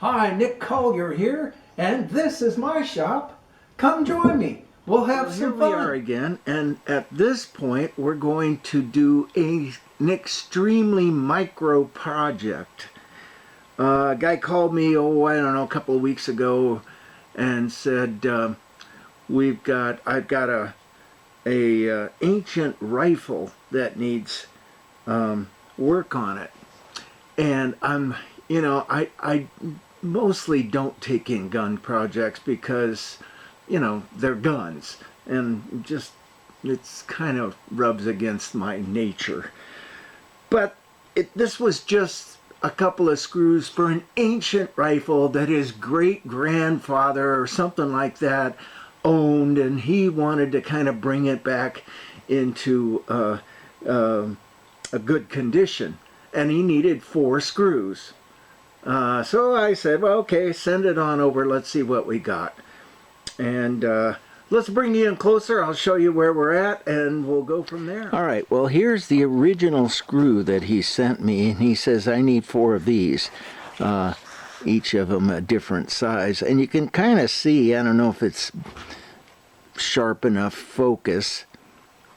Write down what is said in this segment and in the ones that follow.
Hi, Nick Collier here, and this is my shop. Come join me. We'll have Well, some here fun. we are again, and at this point we're going to do an extremely micro project. A guy called me, I don't know, a couple of weeks ago and said, I've got a ancient rifle that needs work on it. And I mostly don't take in gun projects because, they're guns, and just it's kind of rubs against my nature. But this was just a couple of screws for an ancient rifle that his great grandfather or something like that owned, and he wanted to kind of bring it back into a good condition, and he needed 4 screws. So I said, well, okay, send it on over. Let's see what we got. And let's bring you in closer. I'll show you where we're at, and we'll go from there. All right, well, here's the original screw that he sent me, and he says I need 4 of these, each of them a different size. And you can kind of see, I don't know if it's sharp enough focus,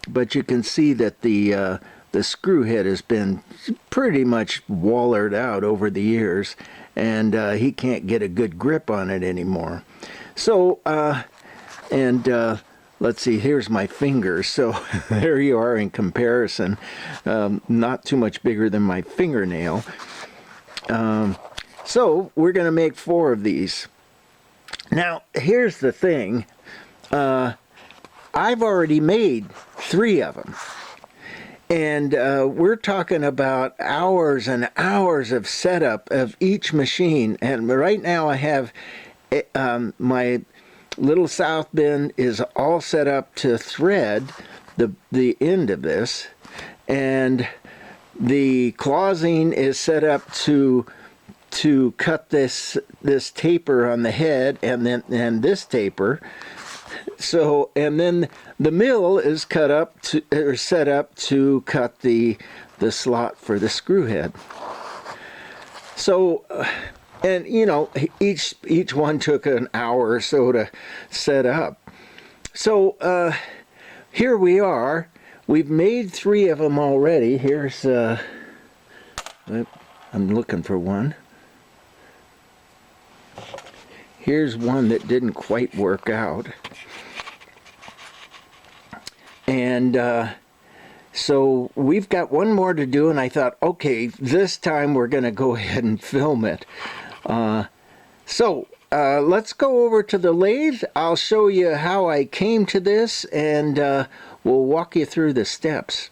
but you can see that the screw head has been pretty much wallered out over the years, and he can't get a good grip on it anymore. So, let's see, here's my fingers. So there you are in comparison. Not too much bigger than my fingernail. So we're going to make 4 of these. Now, here's the thing. I've already made 3 of them. And we're talking about hours and hours of setup of each machine. And right now I have my little south bin is all set up to thread the end of this. And the clawsing is set up to cut this taper on the head, and this taper. So, and then the mill is set up to cut the slot for the screw head. So, and each one took an hour or so to set up. So here we are. We've made 3 of them already. Here's I'm looking for one. Here's one that didn't quite work out. And so we've got one more to do, and I thought, okay, this time we're going to go ahead and film it. So let's go over to the lathe. I'll show you how I came to this, and we'll walk you through the steps.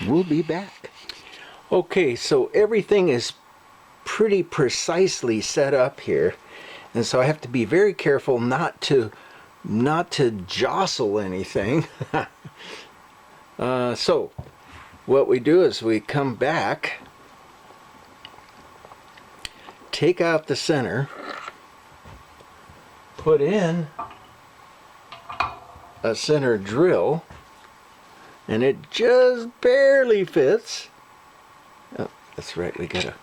We'll be back. Okay, so everything is pretty precisely set up here, and so I have to be very careful not to jostle anything. So what we do is we come back, take out the center, put in a center drill, and it just barely fits. Oh, that's right, we gotta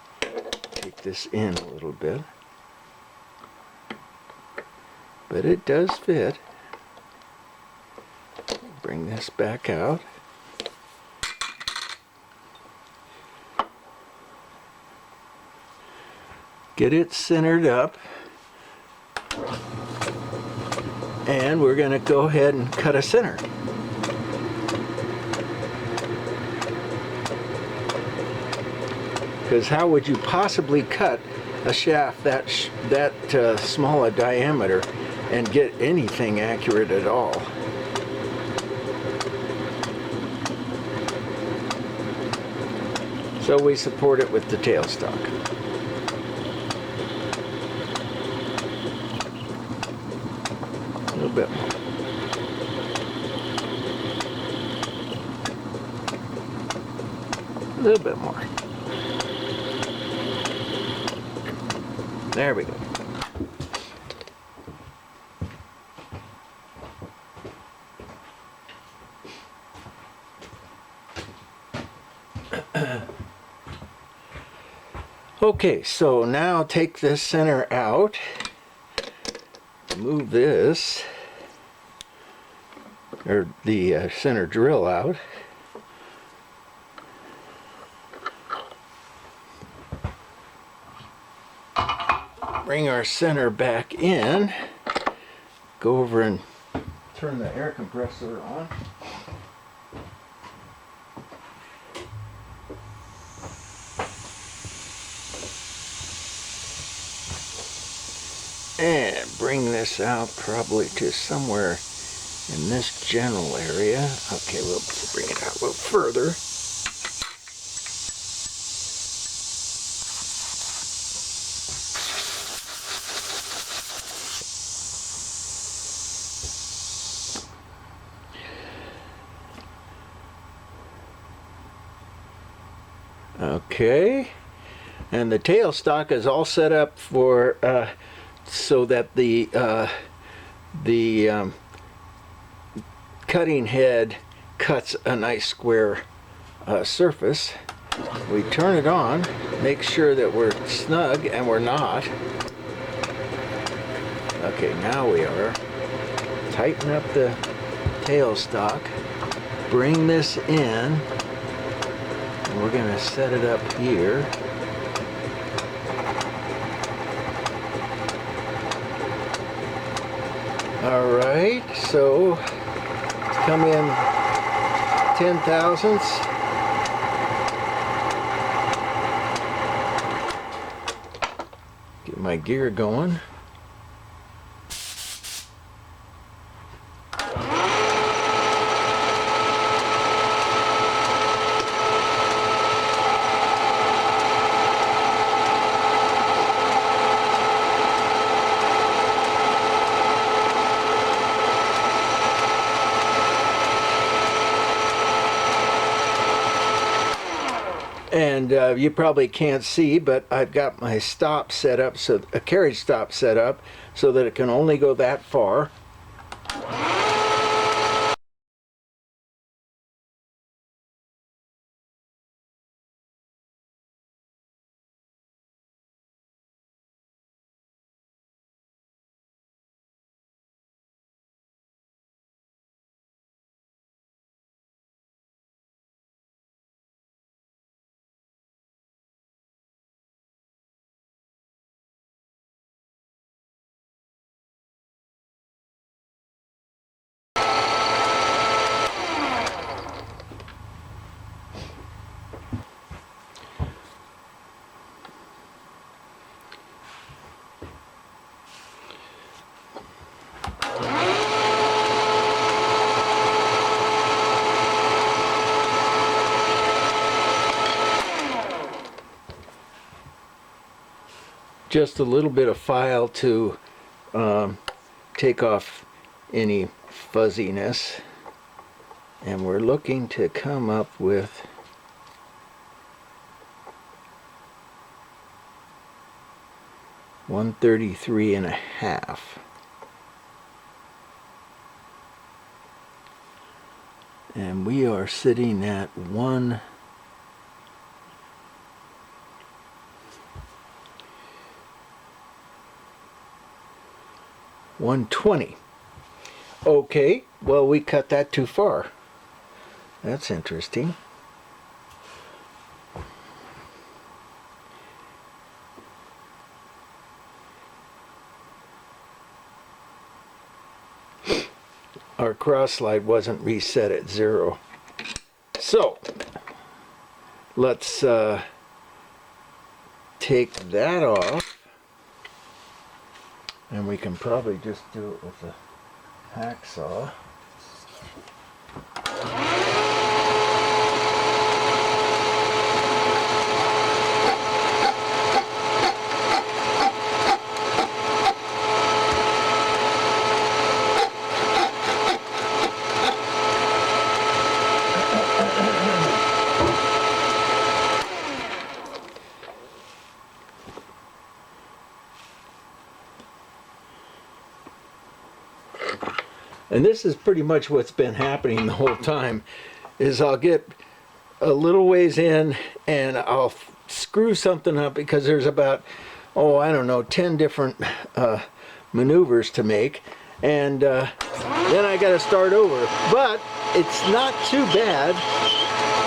take this in a little bit. But it does fit. Bring this back out. Get it centered up. And we're going to go ahead and cut a center. Because how would you possibly cut a shaft that small a diameter and get anything accurate at all? So we support it with the tailstock. A little bit more. A little bit more. There we go. Okay, so now take this center out, move this, or the center drill out. Bring our center back in, go over and turn the air compressor on. And bring this out probably to somewhere in this general area. Okay, we'll bring it out a little further. Okay, and the tailstock is all set up for so that the cutting head cuts a nice square surface. We turn it on, make sure that we're snug, and we're not. Okay, now we are. Tighten up the tailstock, bring this in. We're going to set it up here. All right, so come in 10 thousandths. Get my gear going. And you probably can't see, but I've got my stop set up, so a carriage stop set up, so that it can only go that far. Just a little bit of file to take off any fuzziness, and we're looking to come up with $133.5. And we are sitting at 120. Okay, well, we cut that too far. That's interesting. Our cross slide wasn't reset at 0. So let's take that off. And we can probably just do it with a hacksaw. And this is pretty much what's been happening the whole time, is I'll get a little ways in and I'll screw something up because there's about, oh, I don't know, 10 different maneuvers to make, and then I got to start over. But it's not too bad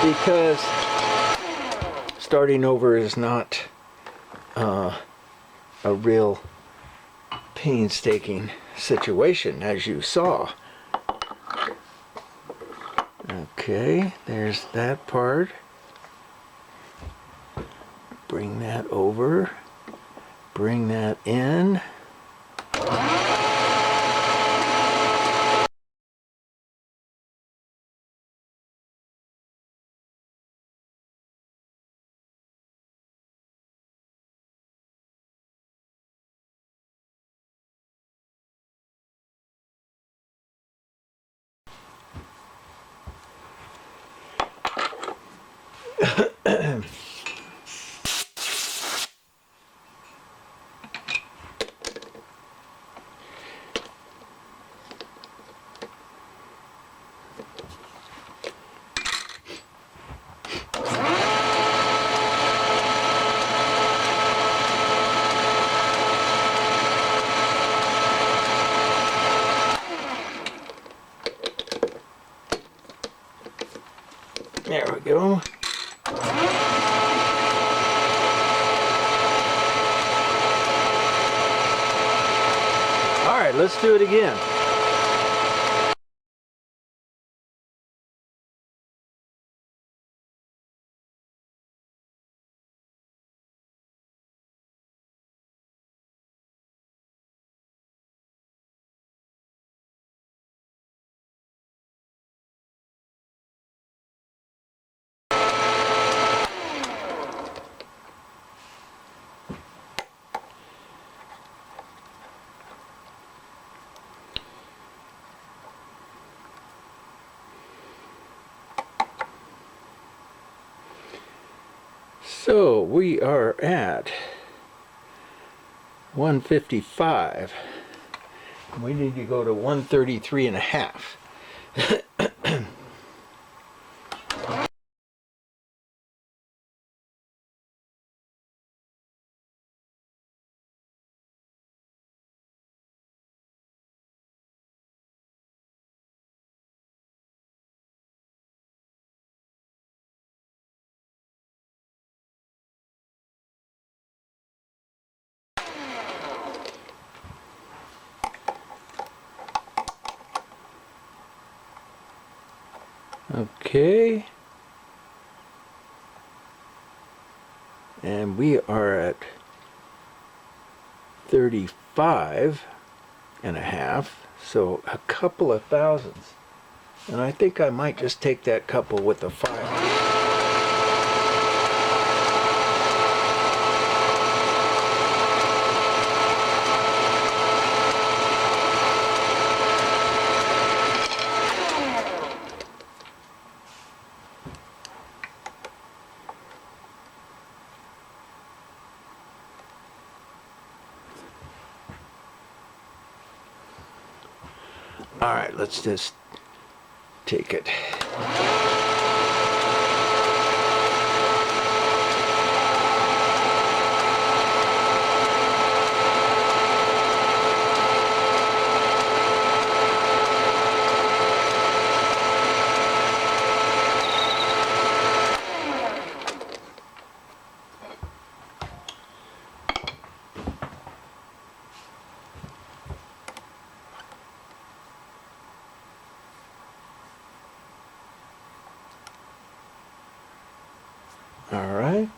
because starting over is not a real painstaking situation, as you saw. Okay, there's that part. Bring that over. Bring that in. There we go. All right, let's do it again. So we are at 155. We need to go to 133 and a half. Okay. And we are at 35 and a half, so a couple of thousandths. And I think I might just take that couple with the file. All right, let's just take it. All right.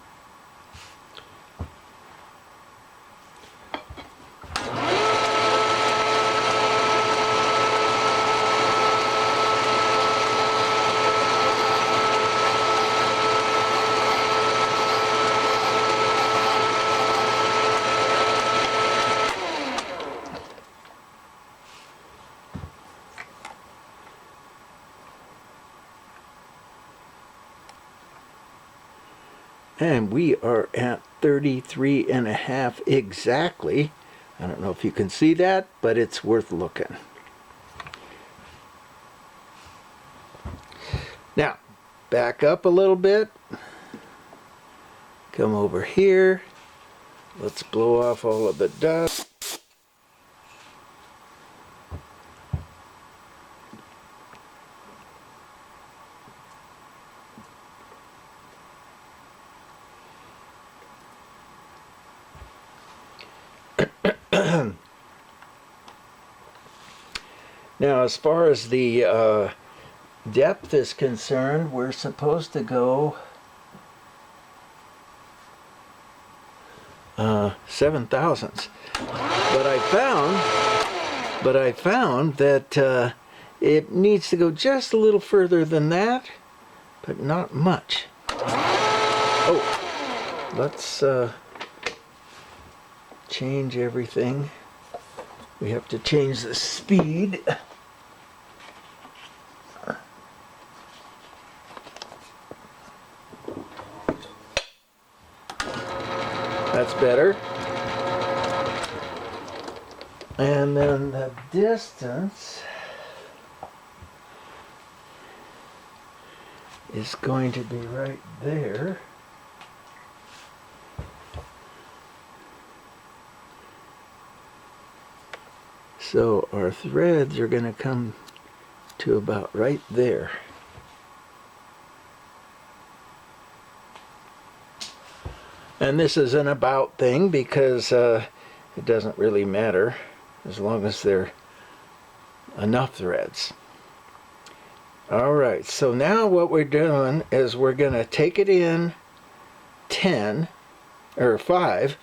And we are at 33 and a half exactly. I don't know if you can see that, but it's worth looking. Now, back up a little bit. Come over here. Let's blow off all of the dust. Now, as far as the depth is concerned, we're supposed to go 7 thousandths. But I found that it needs to go just a little further than that, but not much. Oh, let's change everything. We have to change the speed. That's better. And then the distance is going to be right there. So our threads are going to come to about right there. And this is an about thing because it doesn't really matter as long as there are enough threads. Alright, so now what we're doing is we're going to take it in 10 or 5,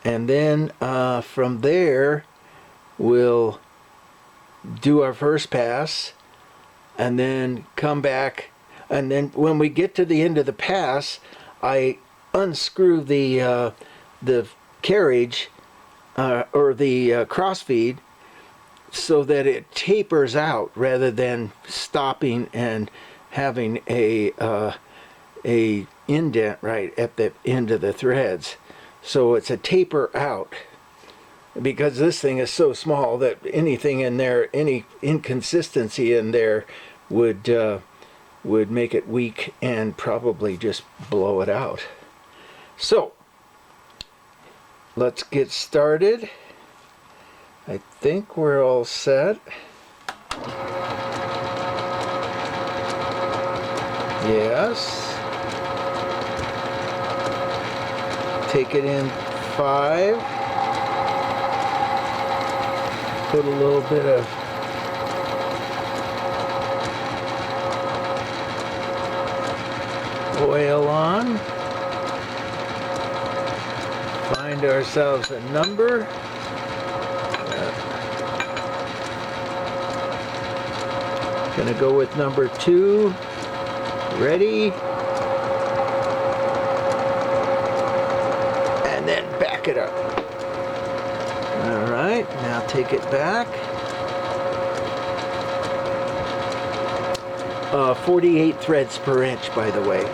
and then from there we'll do our first pass and then come back. And then when we get to the end of the pass, I unscrew the carriage or the crossfeed so that it tapers out rather than stopping and having a indent right at the end of the threads. So it's a taper out, because this thing is so small that anything in there, any inconsistency in there would make it weak and probably just blow it out. So let's get started. I think we're all set. Yes. Take it in 5. Put a little bit of oil on. Find ourselves a number. Gonna go with number 2. Ready? And then back it up. All right, now take it back. 48 threads per inch, by the way.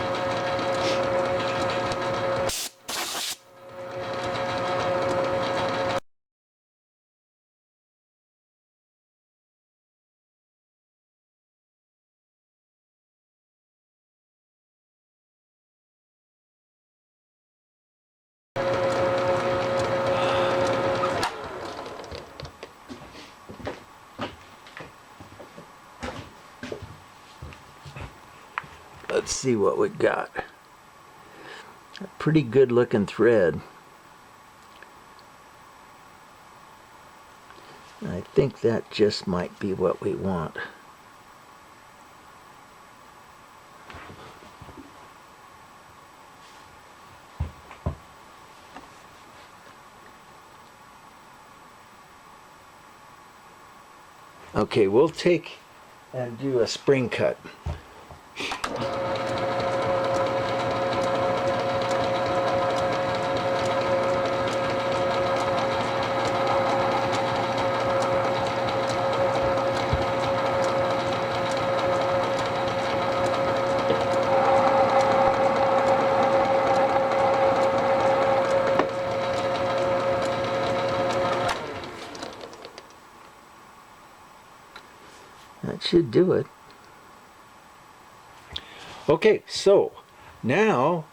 Let's see what we got. A pretty good looking thread. I think that just might be what we want. Okay, we'll take and do a spring cut. That should do it. Okay, so now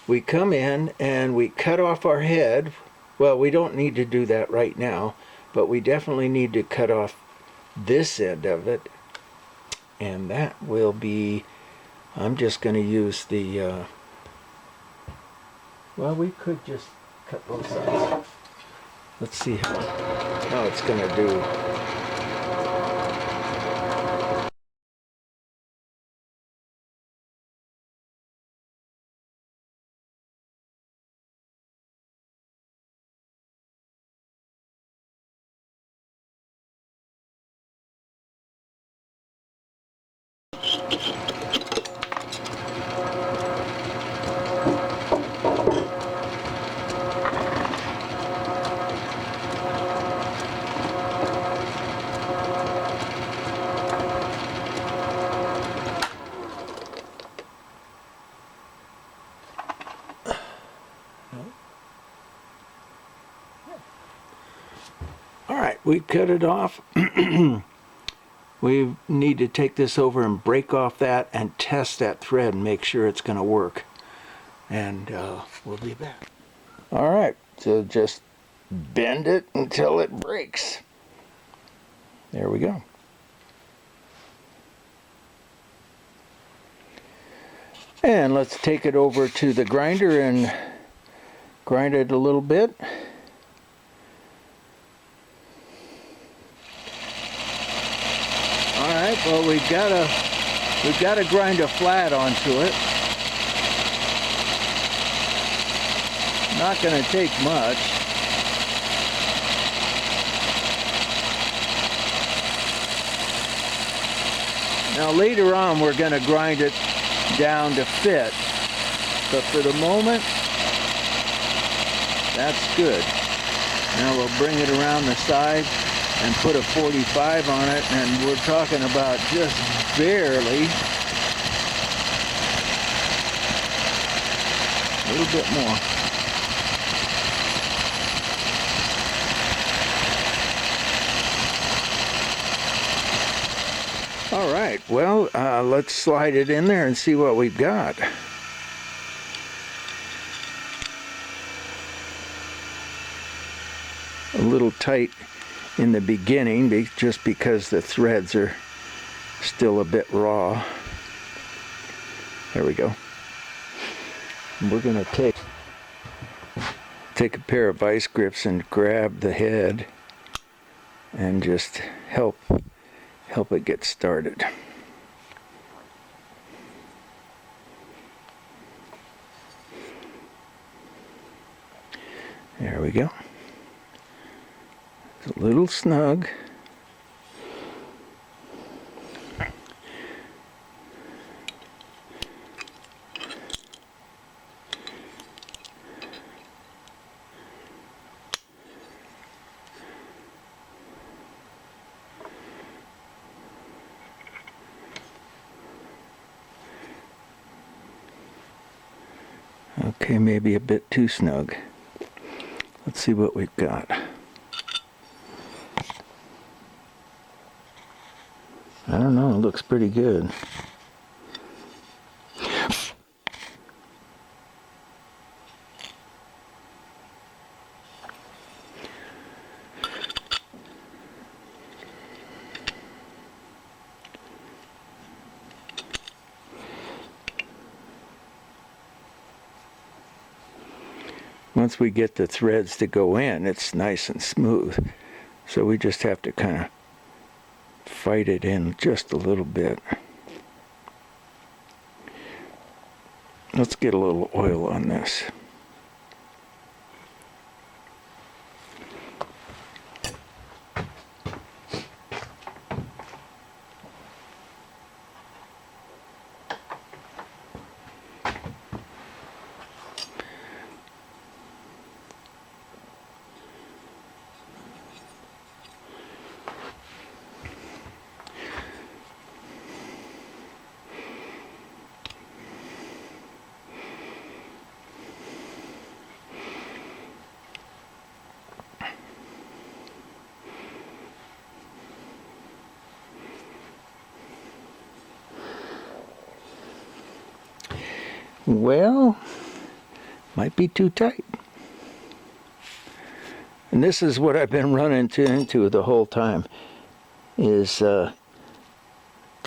we come in and we cut off our head. Well, we don't need to do that right now, but we definitely need to cut off this end of it. And that will be, I'm just going to use the, well, we could just cut both sides. Let's see how it's going to do. All right, we cut it off. We need to take this over and break off that and test that thread and make sure it's going to work. And we'll be back. All right, so just bend it until it breaks. There we go. And let's take it over to the grinder and grind it a little bit. All right, well, we've got to grind a flat onto it. Not going to take much. Now later on we're going to grind it down to fit, but for the moment that's good. Now we'll bring it around the side and put a 45 on it, and we're talking about just barely, a little bit more. All right, well, let's slide it in there and see what we've got. A little tight in the beginning, just because the threads are still a bit raw. There we go. And we're going to take a pair of vice grips and grab the head and just help it get started. There we go. It's a little snug. Okay, maybe a bit too snug. Let's see what we've got. I don't know, it looks pretty good. Once we get the threads to go in, it's nice and smooth. So we just have to kind of fight it in just a little bit. Let's get a little oil on this. Well, might be too tight. And this is what I've been running into the whole time, is too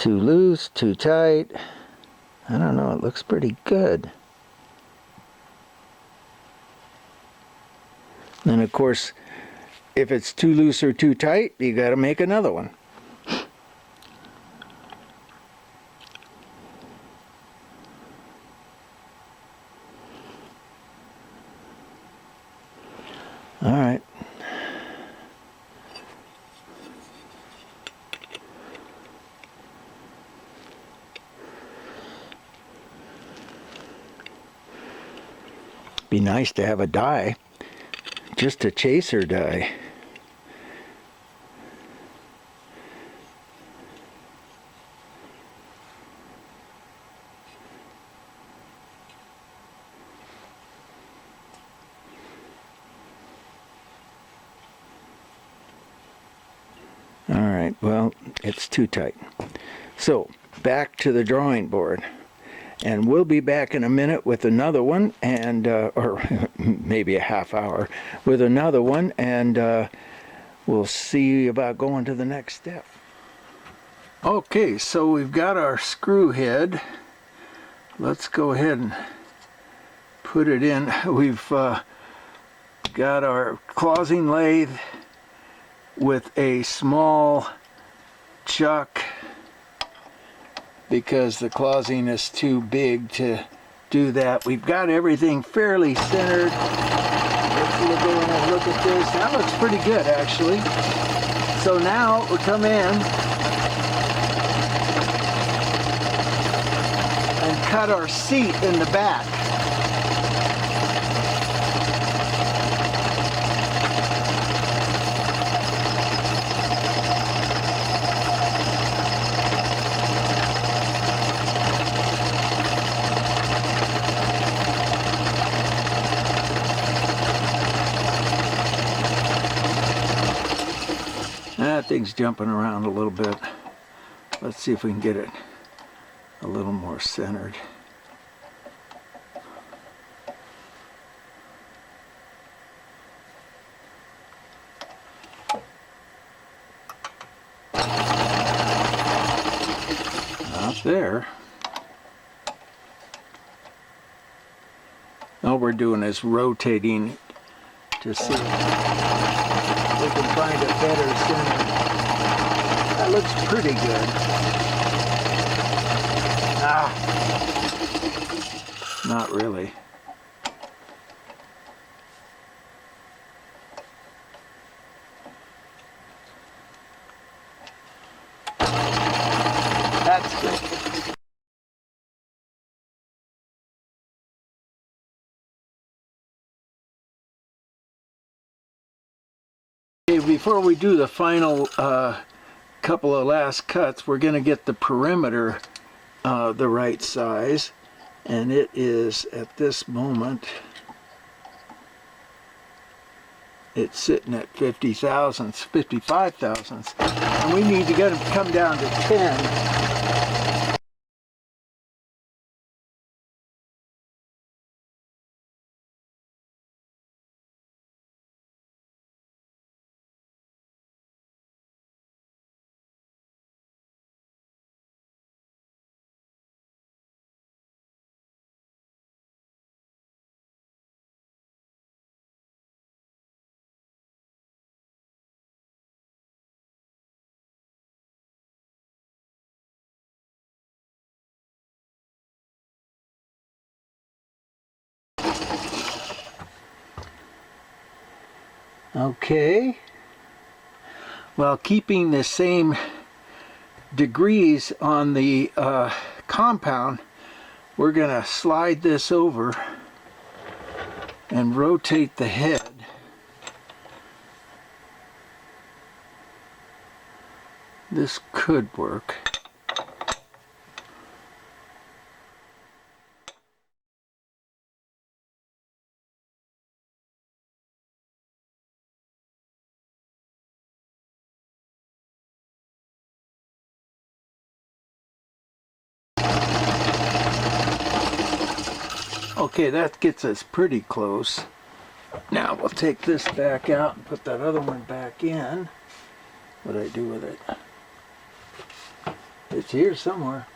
loose, too tight. I don't know, it looks pretty good. And of course, if it's too loose or too tight, you got to make another one. All right. Be nice to have a die, just a chaser die. All right, well, it's too tight. So, back to the drawing board. And we'll be back in a minute with another one, and or maybe a half hour with another one, and we'll see about going to the next step. Okay, so we've got our screw head. Let's go ahead and put it in. We've got our closing lathe with a small chuck, because the closing is too big to do that. We've got everything fairly centered. Let's look at this. That looks pretty good, actually. So now we'll come in and cut our seat in the back. That thing's jumping around a little bit. Let's see if we can get it a little more centered. Not there. All we're doing is rotating to see if we can find a better center. That looks pretty good. Ah, not really. That's good. Okay, before we do the final couple of last cuts, we're going to get the perimeter the right size, and it is at this moment it's sitting at 50 thousandths, 55 thousandths, and we need to get it to come down to 10. Okay, well, keeping the same degrees on the compound, we're going to slide this over and rotate the head. This could work. Okay, that gets us pretty close. Now we'll take this back out and put that other one back in. What do I do with it? It's here somewhere.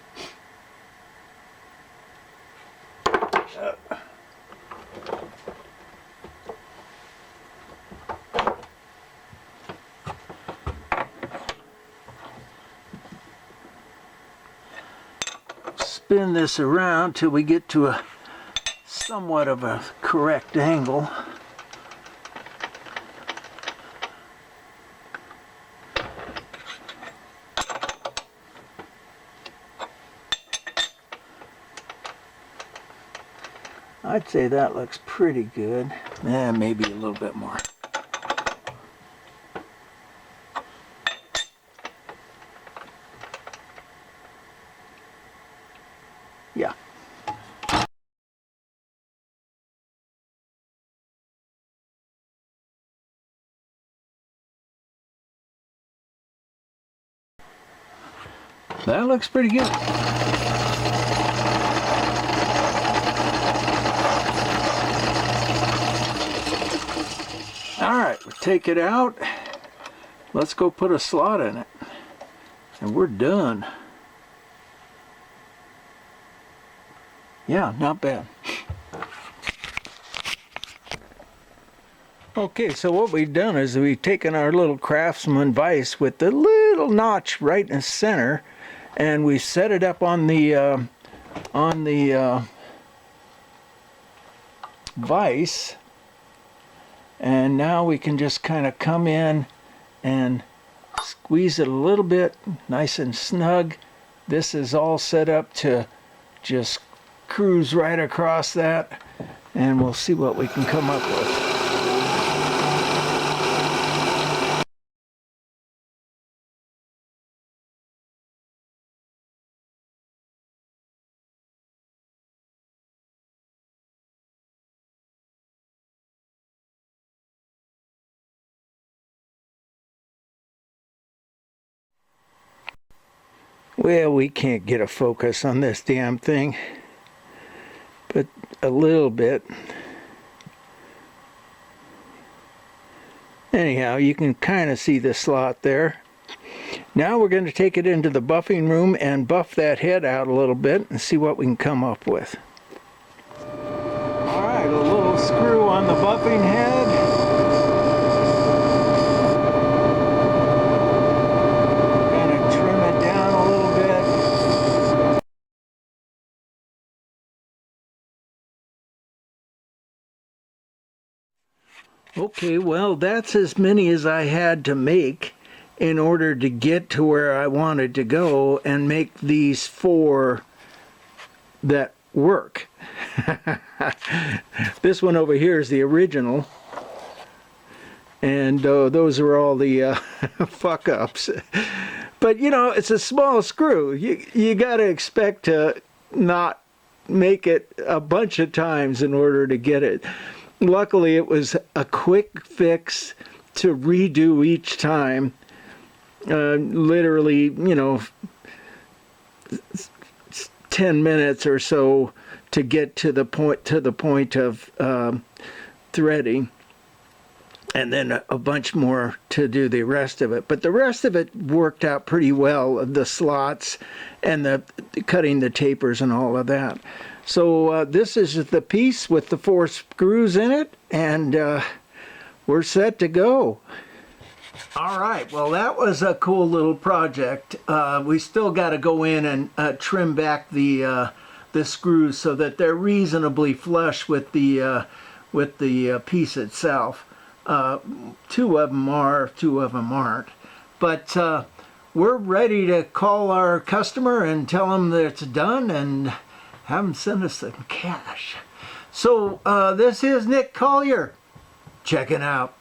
Spin this around till we get to a somewhat of a correct angle. I'd say that looks pretty good. Maybe a little bit more. Yeah. That looks pretty good. Alright, we'll take it out. Let's go put a slot in it. And we're done. Yeah, not bad. Okay, so what we've done is we've taken our little Craftsman vise with the little notch right in the center, and we set it up on the vise, and now we can just kind of come in and squeeze it a little bit, nice and snug. This is all set up to just cruise right across that, and we'll see what we can come up with. Well, we can't get a focus on this damn thing, but a little bit. Anyhow, you can kind of see the slot there. Now we're going to take it into the buffing room and buff that head out a little bit and see what we can come up with. Alright, a little screw on the buffing head. Okay, well, that's as many as I had to make in order to get to where I wanted to go and make these 4 that work. This one over here is the original, and those are all the fuck-ups. But, you know, it's a small screw. You got to expect to not make it a bunch of times in order to get it. Luckily, it was a quick fix to redo each time. Literally, you know, 10 minutes or so to get to the point of threading, and then a bunch more to do the rest of it. But the rest of it worked out pretty well, the slots and the cutting the tapers and all of that. So this is the piece with the 4 screws in it, and we're set to go. All right, well, that was a cool little project. We still got to go in and trim back the screws so that they're reasonably flush with the piece itself. 2 of them are, 2 of them aren't. But we're ready to call our customer and tell them that it's done and have them send us some cash. So this is Nick Collier checking out.